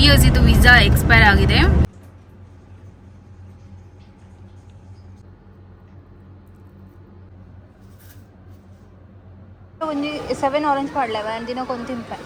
Years ಇದು visa expire ಆಗಿದೆ. ಒಂದು 7 ಆರೆಂಜ್ ಪಾಡ್ಲೇವ ದಿನಕ್ಕೆ ಒಂದು ತಿಂಪೆ.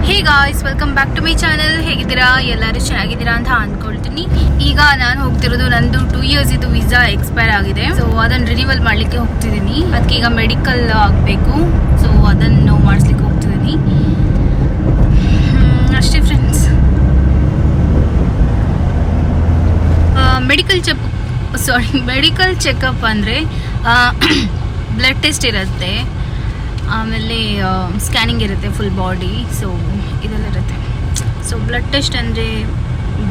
Hey guys, welcome back to my channel. ಹೇಗಿದ್ದೀರಾ? ಎಲ್ಲರೂ ಚೆನ್ನಾಗಿದ್ದೀರಾ ಅಂತ ಅಂದ್ಕೊಳ್ತೀನಿ. ಈಗ ನಾನು ಹೋಗ್ತಿರೋದು ನಂದು 2 ಇಯರ್ಸ್ ಇದು ವೀಸಾ ಎಕ್ಸ್ಪೈರ್ ಆಗಿದೆ. ಸೊ ಅದನ್ನು ರಿನಿವಲ್ ಮಾಡಲಿಕ್ಕೆ ಹೋಗ್ತಿದ್ದೀನಿ. ಅದಕ್ಕೆ ಈಗ ಮೆಡಿಕಲ್ ಆಗಬೇಕು. ಸೊ ಅದನ್ನು ಮಾಡಿಸ್ಲಿಕ್ಕೆ ಹೋಗ್ತಿದ್ದೀನಿ. ಅಷ್ಟೇ ಫ್ರೆಂಡ್ಸ್. ಮೆಡಿಕಲ್ ಚೆಕಪ್ ಅಂದರೆ ಬ್ಲಡ್ ಟೆಸ್ಟ್ ಇರುತ್ತೆ, ಆಮೇಲೆ ಸ್ಕ್ಯಾನಿಂಗ್ ಇರುತ್ತೆ ಫುಲ್ ಬಾಡಿ. ಸೊ ಇದೆಲ್ಲ ಇರುತ್ತೆ. ಸೊ ಬ್ಲಡ್ ಟೆಸ್ಟ್ ಅಂದರೆ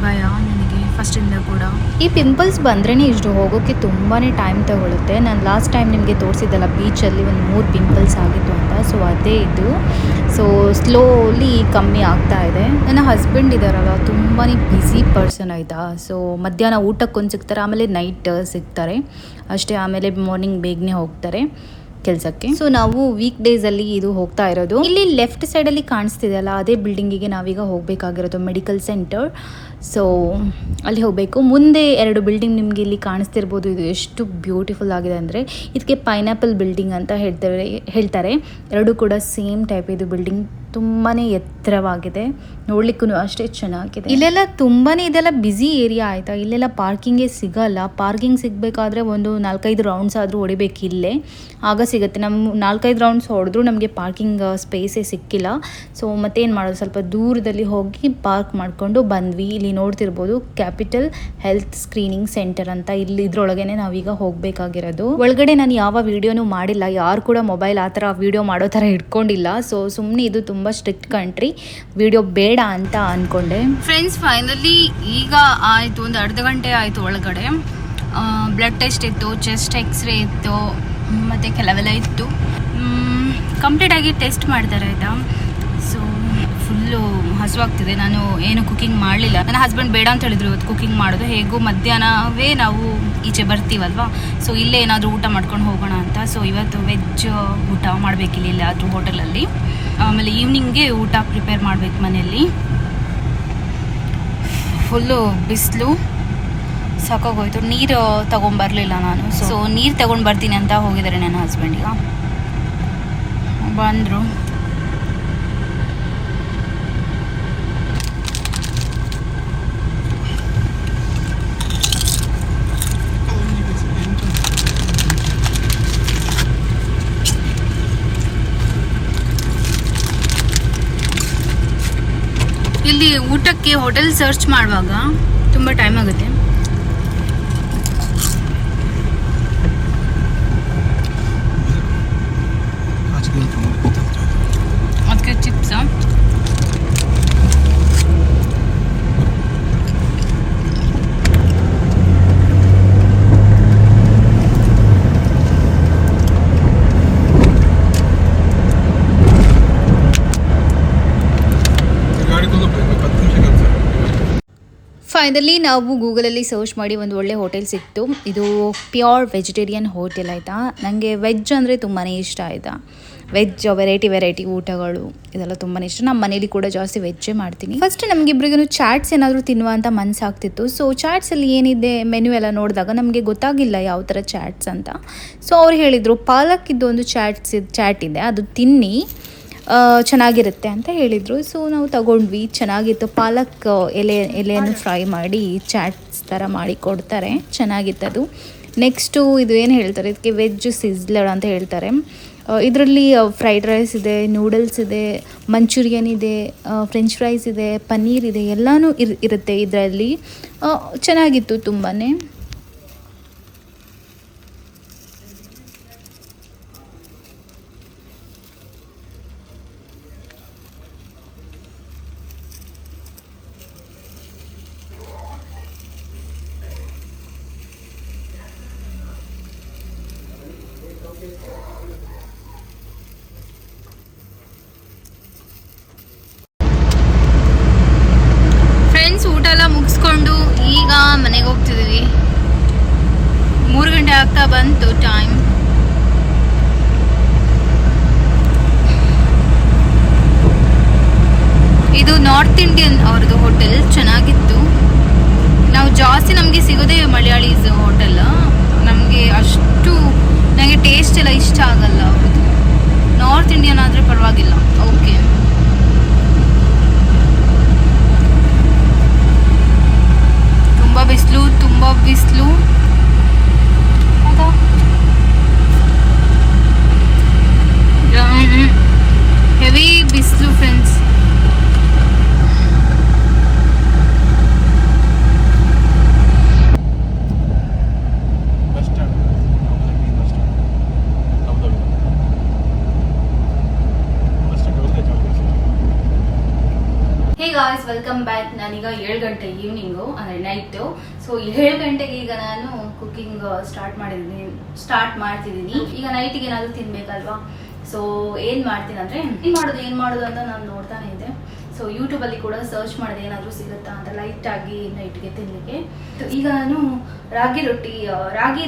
ಭಯ ನನಗೆ ಫಸ್ಟಿಂದ ಕೂಡ. ಈ ಪಿಂಪಲ್ಸ್ ಬಂದ್ರೇ ಇಷ್ಟು ಹೋಗೋಕ್ಕೆ ತುಂಬಾ ಟೈಮ್ ತಗೊಳುತ್ತೆ. ನಾನು ಲಾಸ್ಟ್ ಟೈಮ್ ನಿಮಗೆ ತೋರಿಸಿದ್ದಲ್ಲ, ಬೀಚಲ್ಲಿ ಒಂದು 3 ಪಿಂಪಲ್ಸ್ ಆಗಿತ್ತು ಅಂತ. ಸೊ ಅದೇ ಇದು. ಸೊ ಸ್ಲೋಲಿ ಕಮ್ಮಿ ಆಗ್ತಾ ಇದೆ. ನನ್ನ ಹಸ್ಬೆಂಡ್ ಇದ್ದಾರಲ್ಲ, ತುಂಬಾ ಬ್ಯುಸಿ ಪರ್ಸನ್ ಆಯಿತಾ. ಸೊ ಮಧ್ಯಾಹ್ನ ಊಟಕ್ಕೊಂದು ಸಿಗ್ತಾರೆ, ಆಮೇಲೆ ನೈಟ್ ಸಿಗ್ತಾರೆ ಅಷ್ಟೇ. ಆಮೇಲೆ ಮಾರ್ನಿಂಗ್ ಬೇಗನೆ ಹೋಗ್ತಾರೆ ಕೆಲಸಕ್ಕೆ. ಸೊ ನಾವು ವೀಕ್ ಡೇಸಲ್ಲಿ ಇದು ಹೋಗ್ತಾ ಇರೋದು. ಇಲ್ಲಿ ಲೆಫ್ಟ್ ಸೈಡಲ್ಲಿ ಕಾಣಿಸ್ತಿದೆಯಲ್ಲ, ಅದೇ ಬಿಲ್ಡಿಂಗಿಗೆ ನಾವೀಗ ಹೋಗಬೇಕಾಗಿರೋದು, ಮೆಡಿಕಲ್ ಸೆಂಟರ್. ಸೊ ಅಲ್ಲಿ ಹೋಗಬೇಕು. ಮುಂದೆ 2 ಬಿಲ್ಡಿಂಗ್ ನಿಮಗೆ ಇಲ್ಲಿ ಕಾಣಿಸ್ತಿರ್ಬೋದು. ಇದು ಎಷ್ಟು ಬ್ಯೂಟಿಫುಲ್ ಆಗಿದೆ ಅಂದರೆ, ಇದಕ್ಕೆ ಪೈನಾಪಲ್ ಬಿಲ್ಡಿಂಗ್ ಅಂತ ಹೇಳ್ತಾರೆ. 2 ಕೂಡ ಸೇಮ್ ಟೈಪ್ ಇದು ಬಿಲ್ಡಿಂಗ್. ತುಂಬಾ ಎತ್ತರವಾಗಿದೆ, ನೋಡ್ಲಿಕ್ಕೂ ಅಷ್ಟೇ ಚೆನ್ನಾಗಿದೆ. ಇಲ್ಲೆಲ್ಲ ತುಂಬಾ ಇದೆಲ್ಲ ಬ್ಯುಸಿ ಏರಿಯಾ ಆಯಿತಾ. ಇಲ್ಲೆಲ್ಲ ಪಾರ್ಕಿಂಗೇ ಸಿಗಲ್ಲ. ಪಾರ್ಕಿಂಗ್ ಸಿಗಬೇಕಾದ್ರೆ ಒಂದು 4-5 ರೌಂಡ್ಸ್ ಆದರೂ ಹೊಡಿಬೇಕು ಇಲ್ಲೇ, ಆಗ ಸಿಗುತ್ತೆ. ನಮ್ಮ 4-5 ರೌಂಡ್ಸ್ ಹೊಡೆದ್ರೂ ನಮಗೆ ಪಾರ್ಕಿಂಗ್ ಸ್ಪೇಸೇ ಸಿಕ್ಕಿಲ್ಲ. ಸೊ ಮತ್ತೇನು ಮಾಡೋದು, ಸ್ವಲ್ಪ ದೂರದಲ್ಲಿ ಹೋಗಿ ಪಾರ್ಕ್ ಮಾಡಿಕೊಂಡು ಬಂದ್ವಿ. ಇಲ್ಲಿ ನೋಡ್ತಿರ್ಬೋದು, ಕ್ಯಾಪಿಟಲ್ ಹೆಲ್ತ್ ಸ್ಕ್ರೀನಿಂಗ್ ಸೆಂಟರ್ ಅಂತ. ಇಲ್ಲಿ ಇದ್ರೊಳಗೇನೆ ನಾವೀಗ ಹೋಗಬೇಕಾಗಿರೋದು. ಒಳಗಡೆ ನಾನು ಯಾವ ವಿಡಿಯೋನೂ ಮಾಡಿಲ್ಲ, ಯಾರು ಕೂಡ ಮೊಬೈಲ್ ಆ ಥರ ವಿಡಿಯೋ ಮಾಡೋ ಥರ ಇಟ್ಕೊಂಡಿಲ್ಲ. ಸೊ ಸುಮ್ಮನೆ ಇದು ತುಂಬ ಸ್ಟ್ರಿಕ್ಟ್ ಕಂಟ್ರಿ, ವಿಡಿಯೋ ಬೇಡ ಅಂತ ಅಂದ್ಕೊಂಡೆ. ಫ್ರೆಂಡ್ಸ್, ಫೈನಲಿ ಈಗ ಆಯಿತು, ಒಂದು ಅರ್ಧ ಗಂಟೆ ಆಯಿತು. ಒಳಗಡೆ ಬ್ಲಡ್ ಟೆಸ್ಟ್ ಇತ್ತು, ಚೆಸ್ಟ್ ಎಕ್ಸ್ರೇ ಇತ್ತು, ಮತ್ತು ಕೆಲವೆಲ್ಲ ಇತ್ತು. ಕಂಪ್ಲೀಟಾಗಿ ಟೆಸ್ಟ್ ಮಾಡ್ತಾರೆ ಆಯಿತಾ. ಸೊ ಫುಲ್ಲು ಹಸುವಾಗ್ತಿದೆ. ನಾನು ಏನು ಕುಕಿಂಗ್ ಮಾಡಲಿಲ್ಲ. ನನ್ನ ಹಸ್ಬೆಂಡ್ ಬೇಡ ಅಂತ ಹೇಳಿದ್ರು ಇವತ್ತು ಕುಕಿಂಗ್ ಮಾಡೋದು. ಹೇಗೂ ಮಧ್ಯಾಹ್ನವೇ ನಾವು ಈಚೆ ಬರ್ತೀವಲ್ವಾ, ಸೊ ಇಲ್ಲೇ ಏನಾದರೂ ಊಟ ಮಾಡ್ಕೊಂಡು ಹೋಗೋಣ ಅಂತ. ಸೊ ಇವತ್ತು ವೆಜ್ ಊಟ ಮಾಡಬೇಕಿಲ್ಲ ಇಲ್ಲಾದರೂ ಹೋಟೆಲಲ್ಲಿ. ಆಮೇಲೆ ಈವ್ನಿಂಗ್ಗೆ ಊಟ ಪ್ರಿಪೇರ್ ಮಾಡಬೇಕು ಮನೆಯಲ್ಲಿ. ಫುಲ್ಲು ಬಿಸಿಲು, ಸಾಕಾಗೋಯ್ತು. ನೀರು ತೊಗೊಂಬರಲಿಲ್ಲ ನಾನು. ಸೊ ನೀರು ತೊಗೊಂಡು ಬರ್ತೀನಿ ಅಂತ ಹೋಗಿದ್ದಾರೆ ನನ್ನ ಹಸ್ಬೆಂಡ್. ಈಗ ಬಂದರು. ಇಲ್ಲಿ ಊಟಕ್ಕೆ ಹೋಟೆಲ್ ಸರ್ಚ್ ಮಾಡುವಾಗ ತುಂಬ ಟೈಮ್ ಆಗುತ್ತೆ. ಅದಕ್ಕೆ ಚಿಪ್ಸ್, ಫೈನಲಿ ನಾವು ಗೂಗಲಲ್ಲಿ ಸರ್ಚ್ ಮಾಡಿ ಒಂದು ಒಳ್ಳೆ ಹೋಟೆಲ್ ಸಿಕ್ತು. ಇದು ಪ್ಯೂರ್ ವೆಜಿಟೇರಿಯನ್ ಹೋಟೆಲ್ ಆಯಿತಾ. ನನಗೆ ವೆಜ್ ಅಂದರೆ ತುಂಬಾ ಇಷ್ಟ ಆಯಿತಾ. ವೆಜ್ ವೆರೈಟಿ ಊಟಗಳು ಇದೆಲ್ಲ ತುಂಬಾ ಇಷ್ಟ. ನಮ್ಮ ಮನೇಲಿ ಕೂಡ ಜಾಸ್ತಿ ವೆಜ್ಜೇ ಮಾಡ್ತೀನಿ. ಫಸ್ಟ್ ನಮಗಿಬ್ರಿಗೂ ಚಾಟ್ಸ್ ಏನಾದರೂ ತಿನ್ನುವ ಅಂತ ಮನಸ್ಸಾಗ್ತಿತ್ತು. ಸೊ ಚಾಟ್ಸಲ್ಲಿ ಏನಿದೆ ಮೆನ್ಯೂ ಎಲ್ಲ ನೋಡಿದಾಗ ನಮಗೆ ಗೊತ್ತಾಗಿಲ್ಲ ಯಾವ ಥರ ಚಾಟ್ಸ್ ಅಂತ. ಸೊ ಅವ್ರು ಹೇಳಿದರು ಪಾಲಕ್ಕಿದ್ದು ಒಂದು ಚಾಟ್ ಇದೆ, ಅದು ತಿನ್ನಿ ಚೆನ್ನಾಗಿರುತ್ತೆ ಅಂತ ಹೇಳಿದರು. ಸೊ ನಾವು ತಗೊಂಡ್ವಿ, ಚೆನ್ನಾಗಿತ್ತು. ಪಾಲಕ್ ಎಲೆಯನ್ನು ಫ್ರೈ ಮಾಡಿ ಚಾಟ್ಸ್ ಥರ ಮಾಡಿ ಕೊಡ್ತಾರೆ, ಚೆನ್ನಾಗಿತ್ತದು. ನೆಕ್ಸ್ಟು ಇದು ಏನು ಹೇಳ್ತಾರೆ, ಇದಕ್ಕೆ ವೆಜ್ ಸಿಸ್ಲರ್ ಅಂತ ಹೇಳ್ತಾರೆ. ಇದರಲ್ಲಿ ಫ್ರೈಡ್ ರೈಸ್ ಇದೆ, ನೂಡಲ್ಸ್ ಇದೆ, ಮಂಚೂರಿಯನ್ ಇದೆ, ಫ್ರೆಂಚ್ ಫ್ರೈಸ್ ಇದೆ, ಪನ್ನೀರ್ ಇದೆ, ಎಲ್ಲನೂ ಇರುತ್ತೆ ಇದರಲ್ಲಿ. ಚೆನ್ನಾಗಿತ್ತು ತುಂಬಾ. ಆಗ್ತಾ ಬಂತು ಟೈಮ್. ಇದು ನಾರ್ತ್ ಇಂಡಿಯನ್ ಅವ್ರದ್ದು ಹೋಟೆಲ್, ಚೆನ್ನಾಗಿತ್ತು. ನಾವು ಜಾಸ್ತಿ ನಮಗೆ ಸಿಗೋದೇ ಮಲಯಾಳೀಸ್ ಹೋಟೆಲ್. ನಮಗೆ ಅಷ್ಟು ನನಗೆ ಟೇಸ್ಟ್ ಎಲ್ಲ ಇಷ್ಟ ಆಗಲ್ಲ ಅವ್ರದ್ದು. ನಾರ್ತ್ ಇಂಡಿಯನ್ ಆದರೆ ಪರವಾಗಿಲ್ಲ, ಓಕೆ. ತುಂಬ ಬಿಸಿಲು ಹೆವಿ ಬಿಸಿಲು friends. Hey guys, welcome back. ನಾನೀಗ 7 ಗಂಟೆ ಈವ್ನಿಂಗು, ಅಂದರೆ ನೈಟು. ಸೊ 7 ಗಂಟೆಗೆ ಈಗ ನಾನು ಕುಕ್ಕಿಂಗ್ ಸ್ಟಾರ್ಟ್ ಮಾಡ್ತಿದ್ದೀನಿ. ಈಗ ನೈಟಿಗೆ ಏನಾದರೂ ತಿನ್ಬೇಕಲ್ವಾ? ಸೊ ಏನು ಮಾಡ್ತೀನಿ ಅಂದರೆ ಏನು ಮಾಡೋದು ಅಂತ ನಾನು ನೋಡ್ತಾನೆ ಇದ್ದೆ. ಸೊ ಯೂಟ್ಯೂಬಲ್ಲಿ ಕೂಡ ಸರ್ಚ್ ಮಾಡಿದೆ ಏನಾದರೂ ಸಿಗುತ್ತಾ ಅಂತ ಲೈಟಾಗಿ ನೈಟ್ಗೆ ತಿನ್ನಲಿಕ್ಕೆ. ಈಗ ನಾನು ರಾಗಿ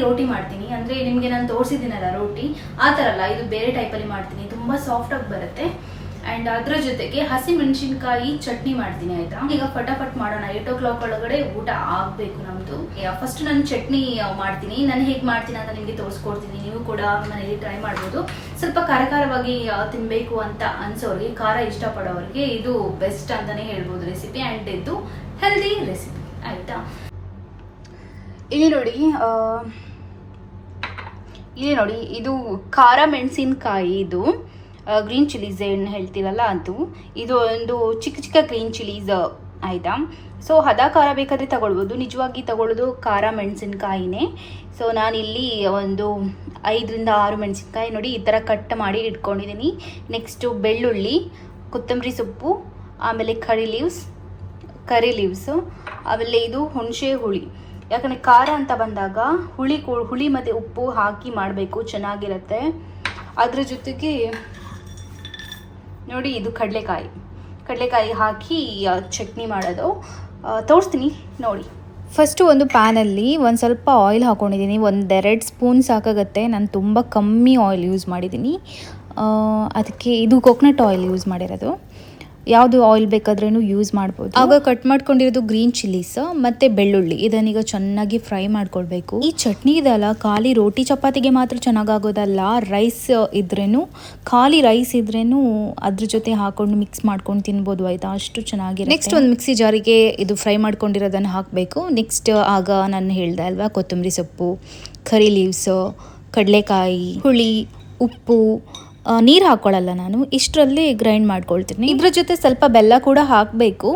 ರೋಟಿ ಮಾಡ್ತೀನಿ. ಅಂದರೆ ನಿಮಗೆ ನಾನು ತೋರಿಸಿದ್ದೀನಲ್ಲ ರೋಟಿ, ಆ ಥರ ಅಲ್ಲ, ಇದು ಬೇರೆ ಟೈಪಲ್ಲಿ ಮಾಡ್ತೀನಿ. ತುಂಬ ಸಾಫ್ಟಾಗಿ ಬರುತ್ತೆ. ಆ್ಯಂಡ್ ಅದ್ರ ಜೊತೆಗೆ ಹಸಿಮೆಣಸಿನ್ಕಾಯಿ ಚಟ್ನಿ ಮಾಡ್ತೀನಿ, ಆಯ್ತಾ? ಈಗ ಫಟಾಫಟ್ ಮಾಡೋಣ. 8 o'clock ಒಳಗಡೆ ಊಟ ಆಗಬೇಕು ನಮ್ಮದು. ಫಸ್ಟ್ ನಾನು ಚಟ್ನಿ ಮಾಡ್ತೀನಿ. ನಾನು ಹೇಗೆ ಮಾಡ್ತೀನಿ ಅಂತ ನಿಮಗೆ ತೋರಿಸ್ಕೊಡ್ತೀನಿ. ನೀವು ಕೂಡ ಮನೇಲಿ ಟ್ರೈ ಮಾಡ್ಬೋದು. ಸ್ವಲ್ಪ ಖಾರವಾಗಿ ತಿನ್ನಬೇಕು ಅಂತ ಅನ್ಸೋರಿಗೆ, ಖಾರ ಇಷ್ಟಪಡೋರಿಗೆ ಇದು ಬೆಸ್ಟ್ ಅಂತಲೇ ಹೇಳ್ಬೋದು ರೆಸಿಪಿ. ಆ್ಯಂಡ್ ಇದು ಹೆಲ್ದಿ ರೆಸಿಪಿ, ಆಯಿತಾ? ಇಲ್ಲಿ ನೋಡಿ, ಇದು ಖಾರ ಮೆಣಸಿನ್ಕಾಯಿ, ಇದು ಗ್ರೀನ್ ಚಿಲ್ಲೀಸ್ ಏನು ಹೇಳ್ತೀವಲ್ಲ ಅದು. ಇದು ಒಂದು ಚಿಕ್ಕ ಗ್ರೀನ್ ಚಿಲ್ಲೀಸ್, ಆಯಿತಾ? ಸೊ ಹದ ಖಾರ ಬೇಕಾದರೆ ತಗೊಳ್ಬೋದು. ನಿಜವಾಗಿ ತಗೊಳ್ಳೋದು ಖಾರ ಮೆಣಸಿನ್ಕಾಯಿನೇ. ಸೊ ನಾನಿಲ್ಲಿ ಒಂದು 5ರಿಂದ 6 ಮೆಣಸಿನ್ಕಾಯಿ ನೋಡಿ ಈ ಥರ ಕಟ್ ಮಾಡಿ ಇಟ್ಕೊಂಡಿದ್ದೀನಿ. ನೆಕ್ಸ್ಟು ಬೆಳ್ಳುಳ್ಳಿ, ಕೊತ್ತಂಬರಿ ಸೊಪ್ಪು, ಆಮೇಲೆ ಕರಿ ಲೀವ್ಸು, ಆಮೇಲೆ ಇದು ಹುಣಸೆ ಹುಳಿ. ಯಾಕಂದರೆ ಖಾರ ಅಂತ ಬಂದಾಗ ಹುಳಿ ಮತ್ತು ಉಪ್ಪು ಹಾಕಿ ಮಾಡಬೇಕು, ಚೆನ್ನಾಗಿರುತ್ತೆ. ಅದ್ರ ಜೊತೆಗೆ ನೋಡಿ, ಇದು ಕಡಲೆಕಾಯಿ ಹಾಕಿ ಚಟ್ನಿ ಮಾಡೋದು ತೋರಿಸ್ತೀನಿ ನೋಡಿ. ಫಸ್ಟು ಒಂದು ಪ್ಯಾನಲ್ಲಿ ಒಂದು ಸ್ವಲ್ಪ ಆಯಿಲ್ ಹಾಕ್ಕೊಂಡಿದ್ದೀನಿ. 1-2 ಸ್ಪೂನ್ ಸಾಕಾಗುತ್ತೆ. ನಾನು ತುಂಬ ಕಮ್ಮಿ ಆಯಿಲ್ ಯೂಸ್ ಮಾಡಿದ್ದೀನಿ. ಅದಕ್ಕೆ ಇದು ಕೋಕೋನಟ್ ಆಯಿಲ್ ಯೂಸ್ ಮಾಡಿರೋದು. ಯಾವುದು ಆಯಿಲ್ ಬೇಕಾದ್ರೂ ಯೂಸ್ ಮಾಡ್ಬೋದು. ಆಗ ಕಟ್ ಮಾಡ್ಕೊಂಡಿರೋದು ಗ್ರೀನ್ ಚಿಲ್ಲೀಸ್ ಮತ್ತು ಬೆಳ್ಳುಳ್ಳಿ, ಇದನ್ನೀಗ ಚೆನ್ನಾಗಿ ಫ್ರೈ ಮಾಡ್ಕೊಳ್ಬೇಕು. ಈ ಚಟ್ನಿ ಇದೆಲ್ಲ ಖಾಲಿ ರೋಟಿ ಚಪಾತಿಗೆ ಮಾತ್ರ ಚೆನ್ನಾಗಾಗೋದಲ್ಲ, ಖಾಲಿ ರೈಸ್ ಇದ್ರೇನು ಅದ್ರ ಜೊತೆ ಹಾಕೊಂಡು ಮಿಕ್ಸ್ ಮಾಡ್ಕೊಂಡು ತಿನ್ಬೋದು, ಆಯಿತಾ? ಅಷ್ಟು ಚೆನ್ನಾಗಿರುತ್ತೆ. ನೆಕ್ಸ್ಟ್ ಒಂದು ಮಿಕ್ಸಿ ಜಾರಿಗೆ ಇದು ಫ್ರೈ ಮಾಡ್ಕೊಂಡಿರೋದನ್ನು ಹಾಕಬೇಕು. ನೆಕ್ಸ್ಟ್ ಆಗ ನಾನು ಹೇಳ್ದೆ ಅಲ್ವಾ, ಕೊತ್ತಂಬರಿ ಸೊಪ್ಪು, ಕರಿ ಲೀವ್ಸು, ಕಡಲೆಕಾಯಿ, ಹುಳಿ, ಉಪ್ಪು, ನೀರು ಹಾಕ್ಕೊಳ್ಳಲ್ಲ ನಾನು, ಇಷ್ಟರಲ್ಲಿ ಗ್ರೈಂಡ್ ಮಾಡ್ಕೊಳ್ತೀನಿ. ಇದ್ರ ಜೊತೆ ಸ್ವಲ್ಪ ಬೆಲ್ಲ ಕೂಡ ಹಾಕಬೇಕು.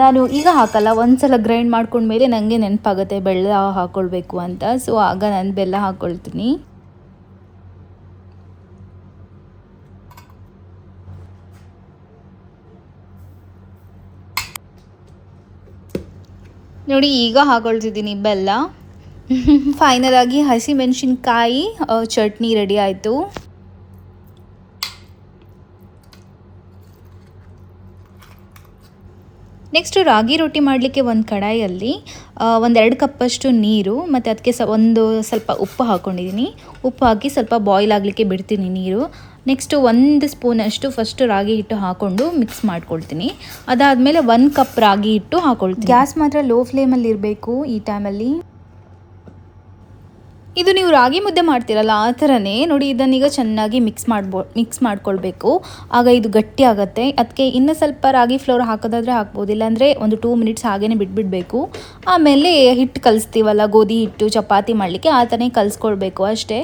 ನಾನು ಈಗ ಹಾಕಲ್ಲ, ಒಂದ್ಸಲ ಗ್ರೈಂಡ್ ಮಾಡ್ಕೊಂಡ್ಮೇಲೆ ನನಗೆ ನೆನಪಾಗುತ್ತೆ ಬೆಲ್ಲ ಹಾಕ್ಕೊಳ್ಬೇಕು ಅಂತ. ಸೊ ಆಗ ನಾನು ಬೆಲ್ಲ ಹಾಕ್ಕೊಳ್ತೀನಿ. ನೋಡಿ, ಈಗ ಹಾಕೊಳ್ತಿದ್ದೀನಿ ಬೆಲ್ಲ. ಫೈನಲ್ ಆಗಿ ಹಸಿಮೆಣಸಿನ್ಕಾಯಿ ಚಟ್ನಿ ರೆಡಿ ಆಯಿತು. ನೆಕ್ಸ್ಟು ರಾಗಿ ರೊಟ್ಟಿ ಮಾಡಲಿಕ್ಕೆ ಒಂದು ಕಡಾಯಲ್ಲಿ 1-2 ಕಪ್ಪಷ್ಟು ನೀರು ಮತ್ತು ಅದಕ್ಕೆ ಸ್ವಲ್ಪ ಉಪ್ಪು ಹಾಕ್ಕೊಂಡಿದ್ದೀನಿ. ಉಪ್ಪು ಹಾಕಿ ಸ್ವಲ್ಪ ಬಾಯ್ಲ್ ಆಗಲಿಕ್ಕೆ ಬಿಡ್ತೀನಿ ನೀರು. ನೆಕ್ಸ್ಟು 1 ಸ್ಪೂನಷ್ಟು ಫಸ್ಟು ರಾಗಿ ಹಿಟ್ಟು ಹಾಕ್ಕೊಂಡು ಮಿಕ್ಸ್ ಮಾಡ್ಕೊಳ್ತೀನಿ. ಅದಾದಮೇಲೆ 1 ಕಪ್ ರಾಗಿ ಹಿಟ್ಟು ಹಾಕ್ಕೊಳ್ತೀನಿ. ಗ್ಯಾಸ್ ಮಾತ್ರ ಲೋ ಫ್ಲೇಮಲ್ಲಿ ಇರಬೇಕು ಈ ಟೈಮಲ್ಲಿ. ಇದು ನೀವು ರಾಗಿ ಮುದ್ದೆ ಮಾಡ್ತೀರಲ್ಲ ಆ ಥರನೇ ನೋಡಿ, ಇದನ್ನೀಗ ಚೆನ್ನಾಗಿ ಮಿಕ್ಸ್ ಮಾಡ್ಕೊಳ್ಬೇಕು. ಆಗ ಇದು ಗಟ್ಟಿ ಆಗುತ್ತೆ. ಅದಕ್ಕೆ ಇನ್ನೂ ಸ್ವಲ್ಪ ರಾಗಿ ಫ್ಲೋರ್ ಹಾಕೋದಾದರೆ ಹಾಕ್ಬೋದು, ಇಲ್ಲಾಂದರೆ ಒಂದು 2 ಮಿನಿಟ್ಸ್ ಹಾಗೇ ಬಿಟ್ಬಿಡಬೇಕು. ಆಮೇಲೆ ಹಿಟ್ಟು ಕಲಿಸ್ತೀವಲ್ಲ, ಗೋಧಿ ಹಿಟ್ಟು ಚಪಾತಿ ಮಾಡಲಿಕ್ಕೆ, ಆ ಥರನೇ ಕಲಿಸ್ಕೊಳ್ಬೇಕು ಅಷ್ಟೇ.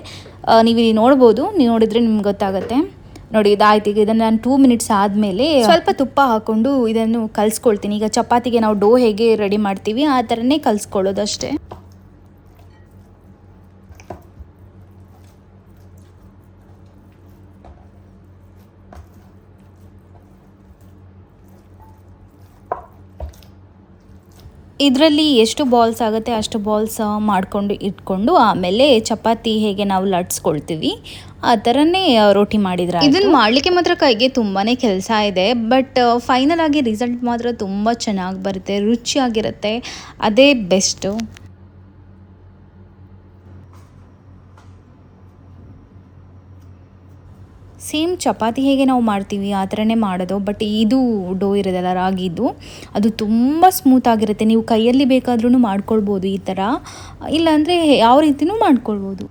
ನೀವು ಇಲ್ಲಿ ನೋಡ್ಬೋದು, ನೀವು ನೋಡಿದರೆ ನಿಮ್ಗೆ ಗೊತ್ತಾಗುತ್ತೆ. ನೋಡಿ, ಇದಾಯ್ತು. ಈಗ ಇದನ್ನು ನಾನು 2 ಮಿನಿಟ್ಸ್ ಆದಮೇಲೆ ಸ್ವಲ್ಪ ತುಪ್ಪ ಹಾಕ್ಕೊಂಡು ಇದನ್ನು ಕಲಿಸ್ಕೊಳ್ತೀನಿ. ಈಗ ಚಪಾತಿಗೆ ನಾವು ಡೋ ಹೇಗೆ ರೆಡಿ ಮಾಡ್ತೀವಿ ಆ ಥರನೇ ಕಲಿಸ್ಕೊಳ್ಳೋದಷ್ಟೇ. ಇದರಲ್ಲಿ ಎಷ್ಟು ಬಾಲ್ಸ್ ಆಗುತ್ತೆ ಅಷ್ಟು ಬಾಲ್ಸ್ ಮಾಡಿಕೊಂಡು ಇಟ್ಕೊಂಡು ಆಮೇಲೆ ಚಪಾತಿ ಹೇಗೆ ನಾವು ಲಟ್ಸ್ಕೊಳ್ತೀವಿ ಆ ಥರನೇ ರೋಟಿ ಮಾಡಿದ್ರೆ. ಇದನ್ನು ಮಾಡಲಿಕ್ಕೆ ಮಾತ್ರ ಕೈಗೆ ತುಂಬಾ ಕೆಲಸ ಇದೆ, ಬಟ್ ಫೈನಲ್ ಆಗಿ ರಿಸಲ್ಟ್ ಮಾತ್ರ ತುಂಬ ಚೆನ್ನಾಗಿ ಬರುತ್ತೆ, ರುಚಿಯಾಗಿರುತ್ತೆ. ಅದೇ ಬೆಸ್ಟು. ಸೇಮ್ ಚಪಾತಿ ಹೇಗೆ ನಾವು ಮಾಡ್ತೀವಿ ಆ ಥರನೇ ಮಾಡೋದು. ಬಟ್ ಇದು ಡೋ ಇರೋದಲ್ಲ ರಾಗಿದು, ಅದು ತುಂಬ ಸ್ಮೂತಾಗಿರುತ್ತೆ. ನೀವು ಕೈಯಲ್ಲಿ ಬೇಕಾದ್ರೂ ಮಾಡ್ಕೊಳ್ಬೋದು ಈ ಥರ, ಇಲ್ಲಾಂದರೆ ಯಾವ ರೀತಿಯೂ ಮಾಡ್ಕೊಳ್ಬೋದು.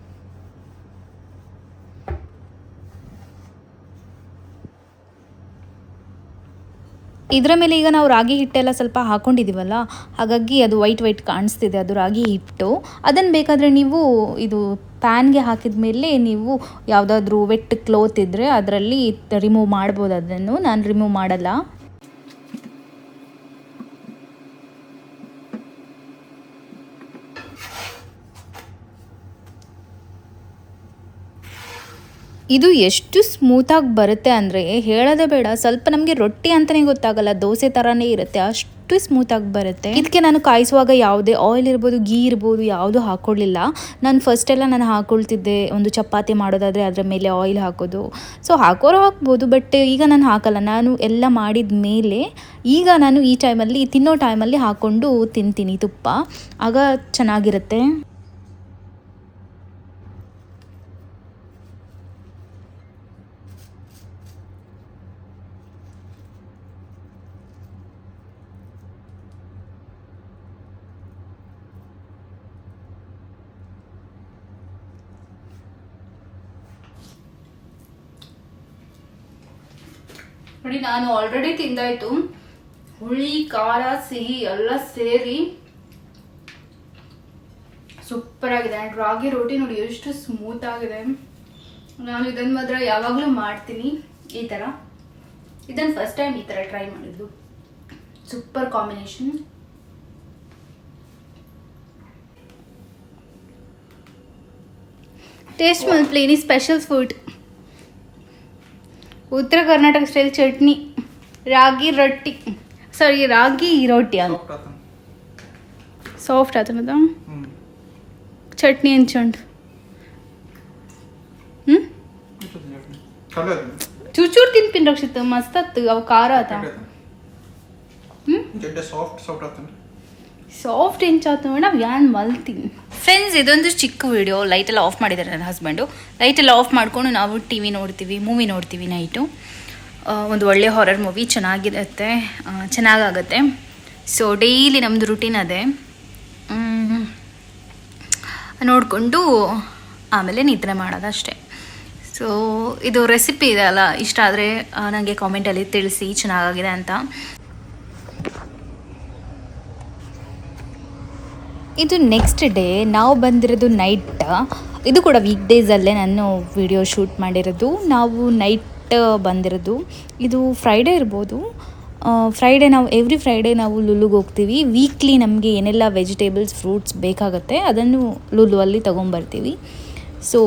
ಇದರ ಮೇಲೆ ಈಗ ನಾವು ರಾಗಿ ಹಿಟ್ಟೆಲ್ಲ ಸ್ವಲ್ಪ ಹಾಕ್ಕೊಂಡಿದ್ದೀವಲ್ಲ, ಹಾಗಾಗಿ ಅದು ವೈಟ್ ಕಾಣಿಸ್ತಿದೆ, ಅದು ರಾಗಿ ಹಿಟ್ಟು. ಅದನ್ನು ಬೇಕಾದರೆ ನೀವು ಇದು ಪ್ಯಾನ್ಗೆ ಹಾಕಿದ ಮೇಲೆ ನೀವು ಯಾವುದಾದ್ರೂ ವೆಟ್ ಕ್ಲೋತ್ ಇದ್ದರೆ ಅದರಲ್ಲಿ ರಿಮೂವ್ ಮಾಡ್ಬೋದು. ಅದನ್ನು ನಾನು ರಿಮೂವ್ ಮಾಡಲ್ಲ. ಇದು ಎಷ್ಟು ಸ್ಮೂತಾಗಿ ಬರುತ್ತೆ ಅಂದರೆ ಹೇಳೋದೇ ಬೇಡ. ಸ್ವಲ್ಪ ನಮಗೆ ರೊಟ್ಟಿ ಅಂತಲೇ ಗೊತ್ತಾಗಲ್ಲ, ದೋಸೆ ಥರನೇ ಇರುತ್ತೆ, ಅಷ್ಟು ಸ್ಮೂತಾಗಿ ಬರುತ್ತೆ. ಇದಕ್ಕೆ ನಾನು ಕಾಯಿಸುವಾಗ ಯಾವುದೇ ಆಯಿಲ್ ಇರ್ಬೋದು, ಗೀ ಇರ್ಬೋದು, ಯಾವುದೂ ಹಾಕ್ಕೊಳ್ಳಿಲ್ಲ. ನಾನು ಫಸ್ಟೆಲ್ಲ ನಾನು ಹಾಕ್ಕೊಳ್ತಿದ್ದೆ, ಒಂದು ಚಪಾತಿ ಮಾಡೋದಾದರೆ ಅದರ ಮೇಲೆ ಆಯಿಲ್ ಹಾಕೋದು. ಸೊ ಹಾಕೋರು ಹಾಕ್ಬೋದು, ಬಟ್ ಈಗ ನಾನು ಹಾಕಲ್ಲ. ನಾನು ಎಲ್ಲ ಮಾಡಿದ ಮೇಲೆ ಈಗ ನಾನು ಈ ಟೈಮಲ್ಲಿ ತಿನ್ನೋ ಟೈಮಲ್ಲಿ ಹಾಕ್ಕೊಂಡು ತಿಂತೀನಿ ತುಪ್ಪ, ಆಗ ಚೆನ್ನಾಗಿರುತ್ತೆ. ನೋಡಿ, ನಾನು ಆಲ್ರೆಡಿ ತಿಂದಾಯ್ತು. ಹುಳಿ, ಖಾರ, ಸಿಹಿ ಎಲ್ಲ ಸೇರಿ ಸೂಪರ್ ಆಗಿದೆ. ಆ್ಯಂಡ್ ರಾಗಿ ರೋಟಿ ನೋಡಿ ಎಷ್ಟು ಸ್ಮೂತ್ ಆಗಿದೆ. ನಾನು ಇದನ್ನು ಮಾತ್ರ ಯಾವಾಗಲೂ ಮಾಡ್ತೀನಿ ಈ ಥರ. ಇದನ್ನು ಫಸ್ಟ್ ಟೈಮ್ ಈ ಥರ ಟ್ರೈ ಮಾಡಿದ್ದು. Super combination. ಟೇಸ್ಟ್ ಮಲ್ಪ್ಲಿ any special food. Uttara Karnataka style chutney, ragi rotti, ragi roti ಅಂತ ಸಾಫ್ಟ್ ಆತನದ ಚಟ್ನಿ ಹಂಚಂಡು ಚೂಚೂರು ತಿನ್ಪಿನ್ ರಕ್ಷಿತ್ ಮಸ್ತ್ ಆತು. ಅವು ಖಾರ ಆತ ಸಾಫ್ಟ್ ಹೆಂಚಾತು ಮೇಡಮ್, ಯಾನ್ ಮಲ್ತೀನಿ. ಫ್ರೆಂಡ್ಸ್, ಇದೊಂದು ಚಿಕ್ಕ ವಿಡಿಯೋ. ಲೈಟೆಲ್ಲ ಆಫ್ ಮಾಡಿದ್ದಾರೆ ನನ್ನ ಹಸ್ಬೆಂಡು. ಲೈಟೆಲ್ಲ ಆಫ್ ಮಾಡಿಕೊಂಡು ನಾವು ಟಿವಿ ನೋಡ್ತೀವಿ, ಮೂವಿ ನೋಡ್ತೀವಿ ನೈಟು. ಒಂದು ಒಳ್ಳೆ ಹಾರರ್ ಮೂವಿ ಚೆನ್ನಾಗಿರುತ್ತೆ, ಚೆನ್ನಾಗಾಗುತ್ತೆ. ಸೊ ಡೈಲಿ ನಮ್ಮದು ರುಟೀನ್ ಅದೇ, ನೋಡಿಕೊಂಡು ಆಮೇಲೆ ನಿದ್ರೆ ಮಾಡೋದು ಅಷ್ಟೇ. ಸೊ ಇದು ರೆಸಿಪಿ ಇದೆ ಅಲ್ಲ, ಇಷ್ಟ ಆದರೆ ನನಗೆ ಕಾಮೆಂಟಲ್ಲಿ ತಿಳಿಸಿ ಚೆನ್ನಾಗಿದೆ ಅಂತ. ಇದು ನೆಕ್ಸ್ಟ್ ಡೇ ನಾವು ಬಂದಿರೋದು ನೈಟ್. ಇದು ಕೂಡ ವೀಕ್ ಡೇಸಲ್ಲೇ ನಾನು ವಿಡಿಯೋ ಶೂಟ್ ಮಾಡಿರೋದು. ನಾವು ನೈಟ್ ಬಂದಿರೋದು. ಇದು ಫ್ರೈಡೇ ಇರ್ಬೋದು. ನಾವು ಎವ್ರಿ ಫ್ರೈಡೇ ನಾವು ಲುಲುಗೆ ಹೋಗ್ತೀವಿ. ವೀಕ್ಲಿ ನಮಗೆ ಏನೆಲ್ಲ ವೆಜಿಟೇಬಲ್ಸ್, ಫ್ರೂಟ್ಸ್ ಬೇಕಾಗುತ್ತೆ ಅದನ್ನು ಲುಲು ಅಲ್ಲಿ ತೊಗೊಂಬರ್ತೀವಿ. ಸೊ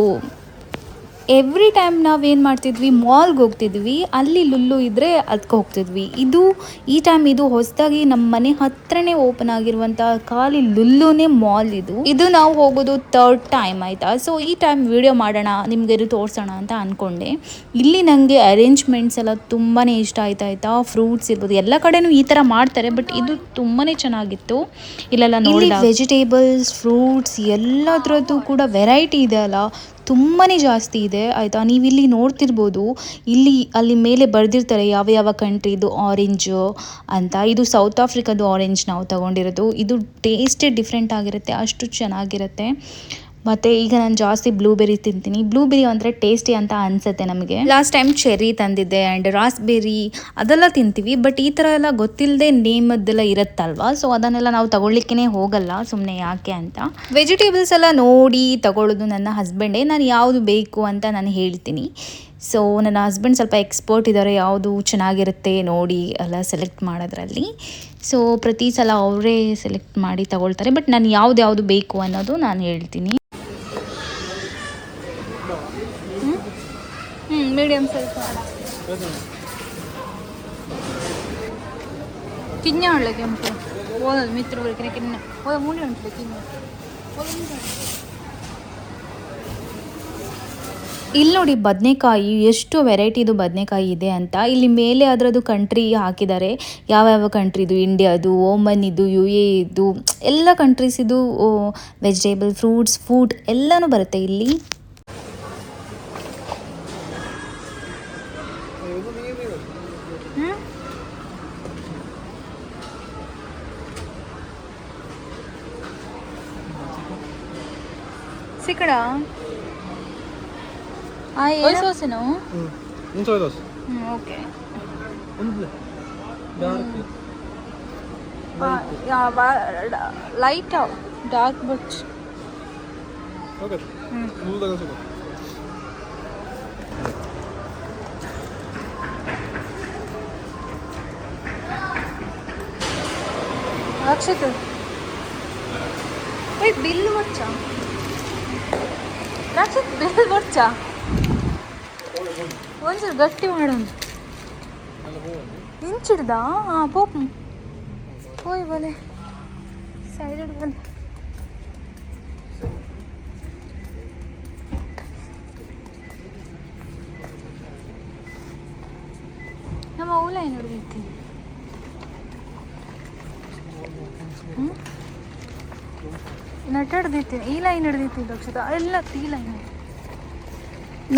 ಎವ್ರಿ ಟೈಮ್ ನಾವೇನು ಮಾಡ್ತಿದ್ವಿ, ಮಾಲ್ಗೆ ಹೋಗ್ತಿದ್ವಿ, ಅಲ್ಲಿ ಲುಲ್ಲು ಇದ್ದರೆ ಅದಕ್ಕೆ ಹೋಗ್ತಿದ್ವಿ. ಈ ಟೈಮ್ ಇದು ಹೊಸದಾಗಿ ನಮ್ಮ ಮನೆ ಹತ್ರನೇ ಓಪನ್ ಆಗಿರುವಂಥ ಖಾಲಿ ಲುಲ್ಲುನೇ ಮಾಲ್ ಇದು ನಾವು ಹೋಗೋದು 3rd ಟೈಮ್ ಆಯಿತಾ. ಸೊ ಈ ಟೈಮ್ ವಿಡಿಯೋ ಮಾಡೋಣ, ನಿಮಗೆ ಇದು ತೋರಿಸೋಣ ಅಂತ ಅಂದ್ಕೊಂಡೆ. ಇಲ್ಲಿ ನನಗೆ ಅರೇಂಜ್ಮೆಂಟ್ಸ್ ಎಲ್ಲ ತುಂಬಾ ಇಷ್ಟ ಆಯ್ತಾ. ಫ್ರೂಟ್ಸ್ ಇರ್ಬೋದು, ಎಲ್ಲ ಕಡೆನೂ ಈ ಥರ ಮಾಡ್ತಾರೆ, ಬಟ್ ಇದು ತುಂಬಾ ಚೆನ್ನಾಗಿತ್ತು. ಇಲ್ಲೆಲ್ಲ ನೋಡಿ ವೆಜಿಟೇಬಲ್ಸ್, ಫ್ರೂಟ್ಸ್ ಎಲ್ಲದರದ್ದು ಕೂಡ ವೆರೈಟಿ ಇದೆ ಅಲ್ಲ, ತುಂಬಾ ಜಾಸ್ತಿ ಇದೆ ಆಯಿತಾ. ನೀವಿಲ್ಲಿ ನೋಡ್ತಿರ್ಬೋದು, ಅಲ್ಲಿ ಮೇಲೆ ಬರೆದಿರ್ತಾರೆ ಯಾವ ಕಂಟ್ರಿದು ಆರೆಂಜು ಅಂತ. ಇದು ಸೌತ್ ಆಫ್ರಿಕಾದು ಆರೆಂಜ್ ನಾವು ತೊಗೊಂಡಿರೋದು. ಇದು ಟೇಸ್ಟೇ ಡಿಫ್ರೆಂಟ್ ಆಗಿರುತ್ತೆ, ಅಷ್ಟು ಚೆನ್ನಾಗಿರುತ್ತೆ. ಮತ್ತು ಈಗ ನಾನು ಜಾಸ್ತಿ ಬ್ಲೂಬೆರಿ ತಿಂತೀನಿ. ಬ್ಲೂಬೆರಿ ಅಂದರೆ ಟೇಸ್ಟಿ ಅಂತ ಅನಿಸುತ್ತೆ ನಮಗೆ. ಲಾಸ್ಟ್ ಟೈಮ್ ಚೆರ್ರಿ ತಂದಿದ್ದೆ ಆ್ಯಂಡ್ ರಾಸ್ಬೆರಿ ಅದೆಲ್ಲ ತಿಂತೀವಿ, ಬಟ್ ಈ ಥರ ಎಲ್ಲ ಗೊತ್ತಿಲ್ಲದೆ ನೇಮದ್ದೆಲ್ಲ ಇರುತ್ತಲ್ವ, ಸೊ ಅದನ್ನೆಲ್ಲ ನಾವು ತಗೊಳ್ಲಿಕ್ಕೇ ಹೋಗಲ್ಲ, ಸುಮ್ಮನೆ ಯಾಕೆ ಅಂತ. ವೆಜಿಟೇಬಲ್ಸ್ ಎಲ್ಲ ನೋಡಿ ತಗೊಳ್ಳೋದು ನನ್ನ ಹಸ್ಬೆಂಡೇ. ನಾನು ಯಾವುದು ಬೇಕು ಅಂತ ನಾನು ಹೇಳ್ತೀನಿ. ಸೊ ನನ್ನ ಹಸ್ಬೆಂಡ್ ಸ್ವಲ್ಪ ಎಕ್ಸ್ಪರ್ಟ್ ಇದ್ದಾರೆ, ಯಾವುದು ಚೆನ್ನಾಗಿರುತ್ತೆ ನೋಡಿ ಎಲ್ಲ ಸೆಲೆಕ್ಟ್ ಮಾಡೋದ್ರಲ್ಲಿ. ಸೊ ಪ್ರತಿ ಸಲ ಅವರೇ ಸೆಲೆಕ್ಟ್ ಮಾಡಿ ತಗೊಳ್ತಾರೆ, ಬಟ್ ನಾನು ಯಾವುದು ಬೇಕು ಅನ್ನೋದು ನಾನು ಹೇಳ್ತೀನಿ. ಮೀಡಿಯಮ್ ಸೈಜ್ ಕಿನ್ನ ಒಳ್ಳೆ ಕೆಂಪು ಓದೋದು ಮಿತ್ರಗಳಿಗೆ ಕಿನ್ನ ಓದ ಮೂಡಿ ಉಂಟು ಕಿನ್ನ. ಇಲ್ಲಿ ನೋಡಿ ಬದನೆಕಾಯಿ, ಎಷ್ಟು ವೆರೈಟಿದು ಬದನೆಕಾಯಿ ಇದೆ ಅಂತ. ಇಲ್ಲಿ ಮೇಲೆ ಅದರದ್ದು ಕಂಟ್ರಿ ಹಾಕಿದ್ದಾರೆ, ಯಾವ ಕಂಟ್ರಿದು, ಇಂಡಿಯಾದು, ಓಮನ್ ಯು ಎ ಇದು ಎಲ್ಲ ಕಂಟ್ರೀಸಿದು ವೆಜಿಟೇಬಲ್, ಫ್ರೂಟ್ಸ್, ಫುಡ್ ಎಲ್ಲನೂ ಬರುತ್ತೆ ಇಲ್ಲಿ. ఇక్కడ ఏ సోసను soy dos. Okay light dark but Okay. Nul da soko. Rakshith ಏಯ್ ಬಿಲ್ ಬರ್ಚಾ ರಕ್ಷಿತ್ ಬಿಲ್ ಬರ್ಚಾ ಒಂಚೂರು ಗಟ್ಟಿ ಮಾಡೋಣ ಇಂಚಿಡ್ದ ಹಾಂ ಪೋಪ್ ಹೋಯ್ ಬಲೆ ಸೈಡ್ ಬಲೆ ನಮ್ಮ ಊಲ ಏನು ಹಿಡ್ದೈತಿ ನಟ ಹಿಡ್ದೈತಿ ಈ ಲೈನ್ ಹಿಡ್ದೈತಿ ರಕ್ಷಿತ ಎಲ್ಲ ಈ ಲೈನ್